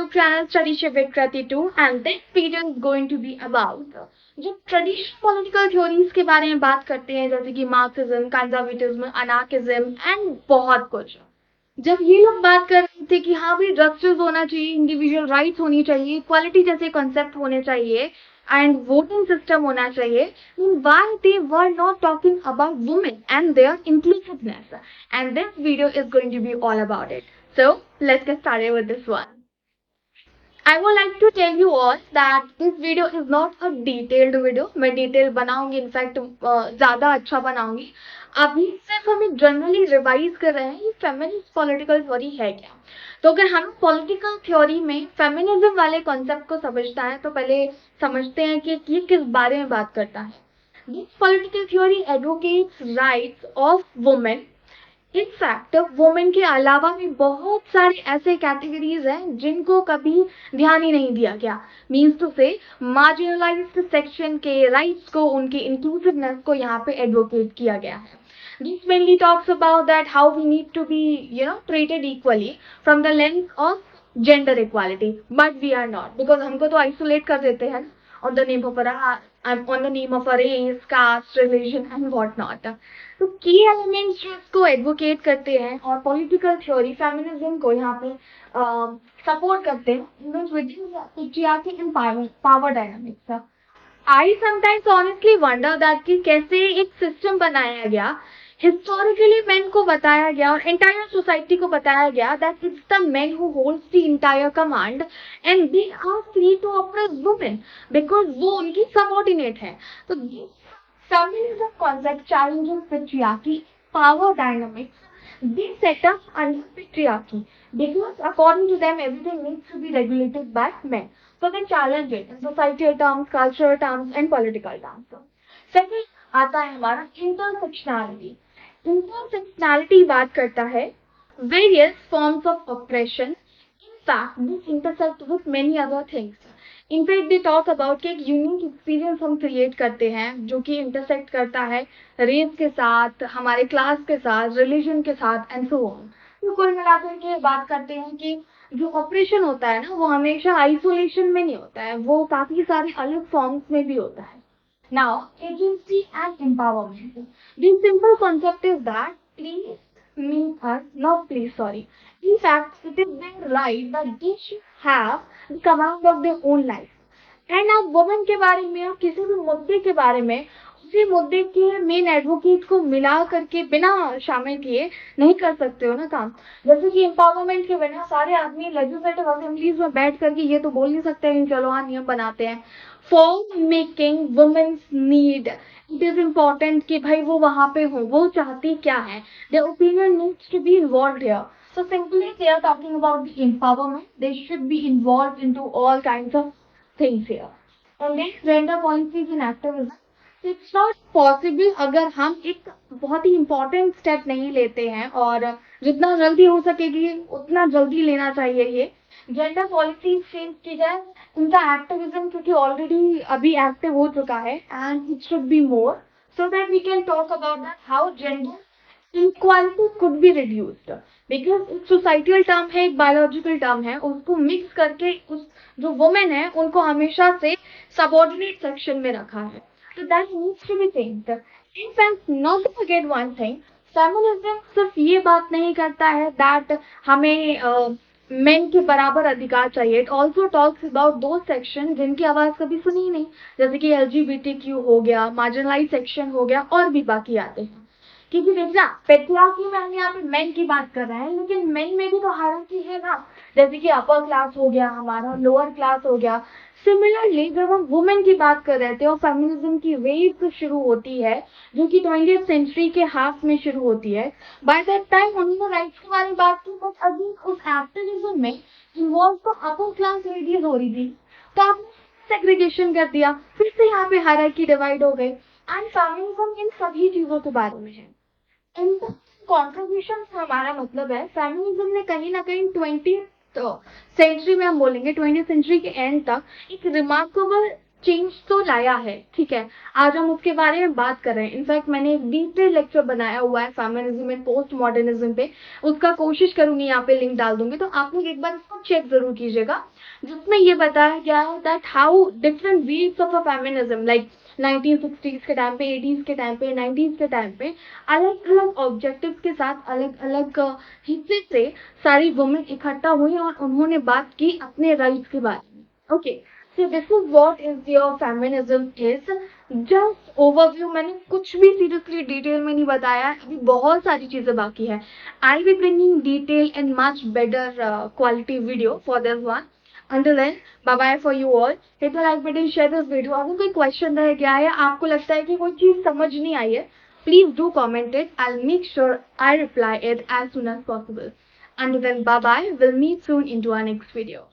YouTube channel Study Shift with Krati 2 and this video is going to be about जो traditional political theories के बारे में बात करते हैं जैसे कि मार्क्सिज्म, कंजर्वेटिज्म, अनार्किज्म एंड बहुत कुछ। जब ये लोग बात कर रहे थे कि हाँ भाई जस्टिस होना चाहिए, इंडिविजुअल राइट्स होनी चाहिए, इक्वालिटी जैसे कॉन्सेप्ट होने चाहिए एंड वोटिंग सिस्टम होना चाहिए, then why they were not talking about women and their inclusiveness? And this video is going to be all about it. So let's get started with this one. I would like to tell you all that this video is not a detailed video. मैं detail बनाऊंगी, in fact ज़्यादा अच्छा बनाऊंगी। अभी सिर्फ हम एक generally revise कर रहे हैं कि फेमिनिस्ट पॉलिटिकल थ्योरी है क्या। तो अगर हम पॉलिटिकल थ्योरी में फेमिनिज्म वाले कॉन्सेप्ट को समझता है तो पहले समझते हैं कि ये किस बारे में बात करता है। This political theory advocates rights of women. In fact women के अलावा भी बहुत सारे ऐसे कैटेगरीज हैं जिनको कभी ध्यान ही नहीं दिया गया। मीन्स टू से मार्जिनलाइज्ड सेक्शन के राइट्स को, उनके इंक्लूसिवनेस को यहाँ पे एडवोकेट किया गया है। This mainly talks about that how we need to be, treated equally from the lens of gender equality, but we are not, because हमको तो isolate कर देते हैं on the name of a race, caste, religion and what not. तो key elements जो इसको advocate करते हैं और political theory feminism को यहाँ पे support करते हैं within patriarchy and power dynamics. I sometimes honestly wonder that कि कैसे एक system बनाया गया, हिस्टोरिकली मेन को बताया गया और एंटायर सोसाइटी को बताया गया that it's the men who holds the entire command and they are free to oppress women because वो उनकी सबऑर्डिनेट है। तो feminism concept challenges patriarchy, power dynamics, they set up under patriarchy because according to them everything needs to be regulated by men. So they challenge it in societal terms, cultural terms and political terms. Second आता है हमारा intersectionality. Intersectionality बात करता है various forms of operation. In fact this intersect with many other things. In fact they talk about कि एक unique experience हम create करते हैं जो कि इंटरसेक्ट करता है रेस के साथ, हमारे क्लास के साथ, रिलीजन के साथ एंड सो ऑन। तो कुल मिलाकर के बात करते हैं कि जो ऑपरेशन होता है ना वो हमेशा आइसोलेशन में नहीं होता है, वो काफी सारे अलग फॉर्म्स में भी होता है। Now, agency and empowerment. The simple concept is that in fact, it is their right that they should have the command of their own life. And आप women के बारे में और किसी भी मुद्दे के बारे में उसी मुद्दे के मेन एडवोकेट को मिला करके बिना शामिल किए नहीं कर सकते हो ना काम। जैसे कि एम्पावरमेंट के बिना सारे आदमी लेजिस्लेटिव असेंबलीज में बैठ करके ये तो बोल नहीं सकते हैं चलो हाँ नियम बनाते हैं। For making women's need it is important कि भाई वो वहां पे हो, वो चाहती क्या है, their opinion needs to be involved here. So simply they are talking about the empowerment. They should be involved into all kinds of things here. And then gender policies and activism. It's not possible अगर हम एक बहुत ही important step नहीं लेते हैं और जितना जल्दी हो सकेगी उतना जल्दी लेना चाहिए। ये जेंडर पॉलिसी चेंज की जाए, उनका एक्टिविज्म क्योंकि ऑलरेडी अभी एक्टिव हो चुका है and it should be more so that we can talk about that how gender inequality could be reduced. Because एक सोसाइटल टर्म है, एक बायोलॉजिकल टर्म है, उसको मिक्स करके उस जो वुमेन है उनको हमेशा से सबऑर्डिनेट सेक्शन में रखा है। तो that needs to be changed. In fact not to forget one thing, feminism सिर्फ ये बात नहीं करता है दैट हमें मेन के बराबर अधिकार चाहिए। इट ऑल्सो टॉक्स अबाउट दो सेक्शन जिनकी आवाज कभी सुनी ही नहीं, जैसे कि LGBTQ हो गया, मार्जिनलाइज सेक्शन हो गया और भी बाकी आते हैं। क्योंकि देखना पेट्रियार्की में हम यहाँ पे मेन की बात कर रहे हैं लेकिन मेन में भी तो हायरार्की है ना, जैसे कि अपर क्लास हो गया हमारा, लोअर क्लास हो गया। सिमिलरली जब हम वुमेन की बात कर रहे थे और फेमिनिज्म की वेव शुरू होती है जो कि 20th सेंचुरी के हाफ में शुरू होती है, बाय दैट टाइम उन्होंने राइट्स के बारे में बात की बट अभी उस एक्टिविज्म में इन्वॉल्व तो अपर क्लास लेडीज हो रही थी, तो आपने सेग्रीगेशन कर दिया, फिर से यहाँ पे हायरार्की डिवाइड हो गई। एंड फेमिनिज्म इन सभी चीजों के बारे में है। इनका कॉन्ट्रीब्यूशन हमारा मतलब है फेमिनिज्म ने कहीं ना कहीं 20th सेंचुरी में हम बोलेंगे 20th सेंचुरी के एंड तक एक रिमार्केबल चेंज तो लाया है, ठीक है। आज हम उसके बारे में बात कर रहे हैं। इनफैक्ट मैंने एक डिटेल लेक्चर बनाया हुआ है फेमिनिज्म एंड पोस्ट मॉडर्निज्म पे, उसका कोशिश करूंगी यहाँ पे लिंक डाल दूंगी, तो आप लोग एक बार इसको चेक जरूर कीजिएगा, जिसमें ये बताया गया है that how different waves of a feminism like 1960s के टाइम पे, 80s के टाइम पे, 90s के टाइम पे अलग अलग ऑब्जेक्टिव्स के साथ अलग अलग हिस्से से सारी वुमेन इकट्ठा हुई और उन्होंने बात की अपने राइट्स के बारे में। Okay, so this is what is your feminism is. Just overview, मैंने कुछ भी seriously डिटेल में नहीं बताया, अभी बहुत सारी चीजें बाकी है। I'll be bringing detail and much better quality video for this one. Until then, bye bye for you all. Hit the like button, share this video. अगर कोई क्वेश्चन रह गया है, आपको लगता है कि कोई चीज समझ नहीं आई है, please do comment it. I'll make sure I reply it as soon as possible. Until then, bye bye. We'll meet soon into our next video.